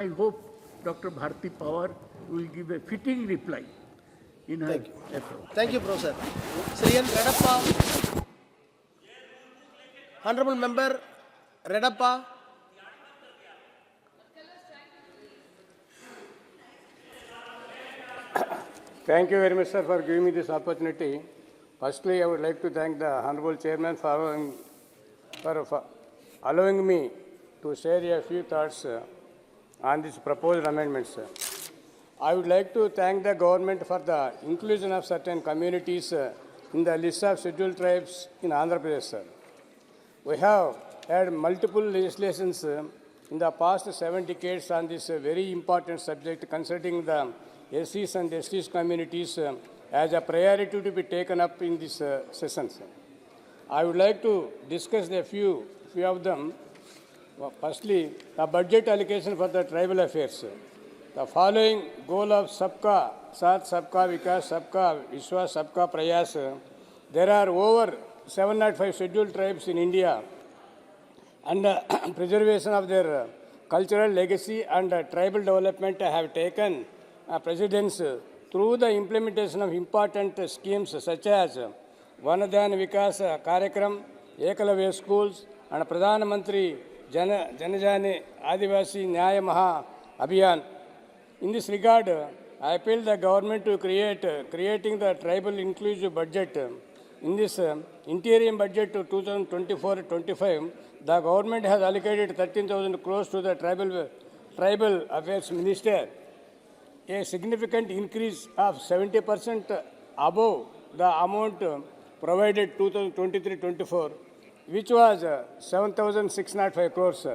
I hope Dr. Bharti Pawar will give a fitting reply in her approach. Thank you, Professor. Sri Reddeppa, Honorable Member Reddeppa. Thank you very much, sir, for giving me this opportunity. Firstly, I would like to thank the Honorable Chairman for allowing me to share a few thoughts on these proposed amendments. I would like to thank the government for the inclusion of certain communities in the list of scheduled tribes in Andhra Pradesh, sir. We have had multiple legislations in the past 7 decades on this very important subject concerning the SCs and STs communities as a priority to be taken up in this session, sir. I would like to discuss a few of them. Firstly, the budget allocation for the tribal affairs. The following goal of Sabka Saath, Sabka Vikas, Sabka Vishwas, Sabka Prayas. There are over 705 scheduled tribes in India, and preservation of their cultural legacy and tribal development have taken precedence through the implementation of important schemes such as Vanadhan Vikas Karyakram, Ekalavya schools, and Pradhan Mantri Janajani Adivasi Nyaya Maha Abhiyan. In this regard, I appeal the government to creating the tribal inclusive budget. In this interim budget to 2024-25, the government has allocated 13,000 crores to the tribal affairs minister, a significant increase of 70% above the amount provided 2023-24, which was 7,605 crores.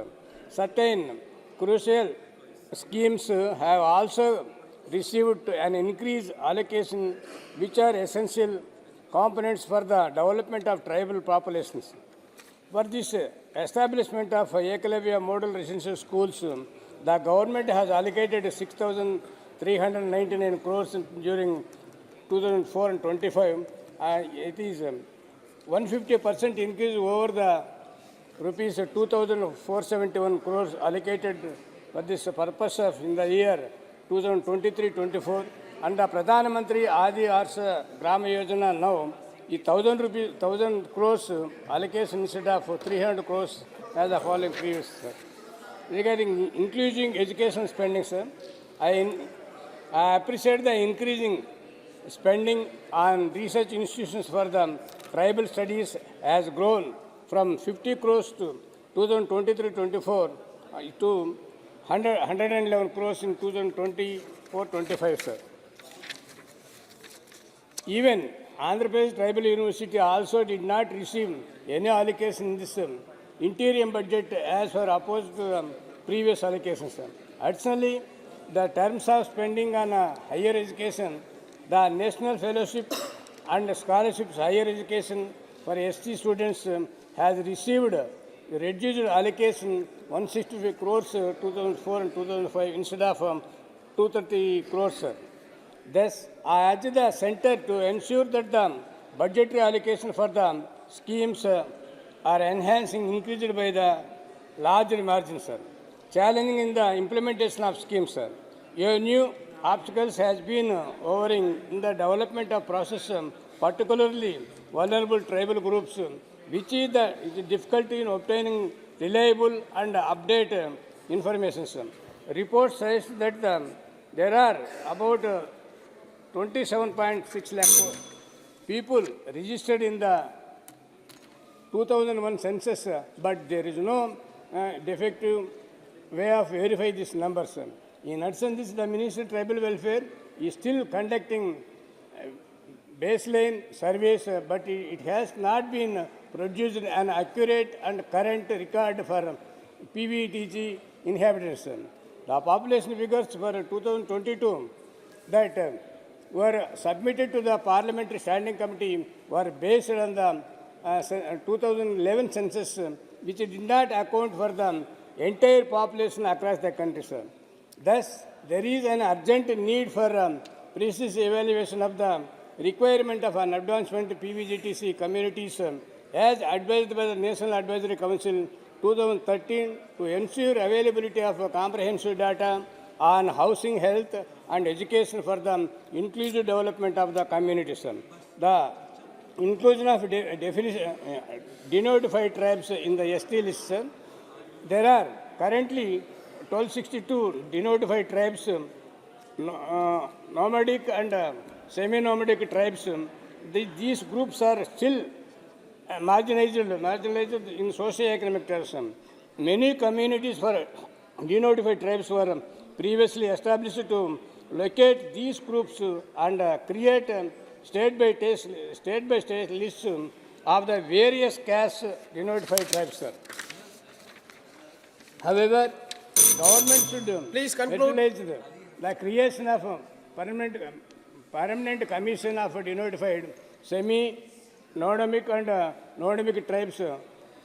Certain crucial schemes have also received an increased allocation, which are essential components for the development of tribal populations. For this establishment of Ekalavya model residential schools, the government has allocated 6,399 crores during 2004 and 25. It is 150% increase over the rupees 2,471 crores allocated for this purpose of in the year 2023-24. And the Pradhan Mantri Adi Arsha Grama Yojana now is 1,000 crores allocation instead of 300 crores as the following previous. Sir. Regarding increasing education spending, sir, I appreciate the increasing spending on research institutions for the tribal studies has grown from 50 crores to 2023-24 to 111 crores in 2024-25, sir. Even Andhra Pradesh Tribal University also did not receive any allocation in this interim budget as were opposed to the previous allocations, sir. Additionally, the terms of spending on higher education, the National Fellowship and Scholarships Higher Education for ST students has received reduced allocation 165 crores 2004 and 2005 instead of 230 crores, sir. Thus, I urge the Centre to ensure that the budgetary allocation for the schemes are enhancing, increased by the larger margin, sir. Challenging in the implementation of schemes, sir. Your new obstacles has been overing in the development of process, particularly vulnerable tribal groups, which is the difficulty in obtaining reliable and updated information, sir. Reports suggest that there are about 27.6 lakh people registered in the 2001 census, but there is no defective way of verifying these numbers. In addition, the Ministry of Tribal Welfare is still conducting baseline surveys, but it has not been produced an accurate and current record for PVTG inhabitants. The population figures for 2022 that were submitted to the Parliamentary Standing Committee were based on the 2011 census, which did not account for the entire population across the country, sir. Thus, there is an urgent need for precise evaluation of the requirement of an advancement PVGTC communities as advised by the National Advisory Council 2013 to ensure availability of comprehensive data on housing, health, and education for the inclusive development of the communities. The inclusion of denotified tribes in the ST list. There are currently 1262 denotified tribes, nomadic and semi-nomadic tribes. These groups are still marginalized in socio-economic terms. Many communities for denotified tribes were previously established to locate these groups and create state-by-state lists of the various caste denotified tribes. However, government should Please conclude. utilize the creation of a permanent commission of denotified semi-nomadic and nomadic tribes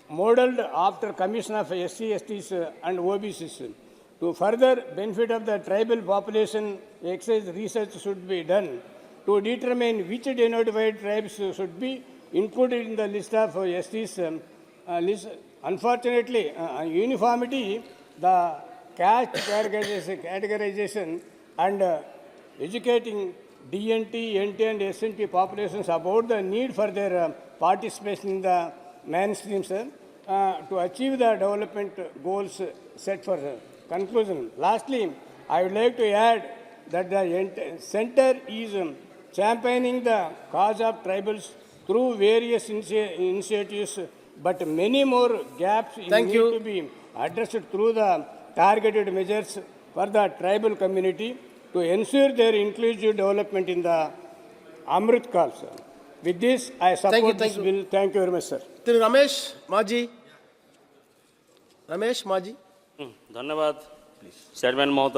modeled after commission of SC&STs and OBCs. To further benefit of the tribal population, exercise research should be done to determine which denotified tribes should be included in the list of STs. Unfortunately, uniformity, the caste categorization and educating DNT, NT and SNT populations about the need for their participation in the mainstream to achieve the development goals set for conclusion. Lastly, I would like to add that the center is championing the cause of tribals through various initiatives, but many more gaps need to be addressed through the targeted measures for the tribal community to ensure their inclusive development in the Amrit Kal. With this, I support this bill. Thank you very much, sir. Thiru Ramesh Maji. Ramesh Maji. धन्यवाद chairman महोदय।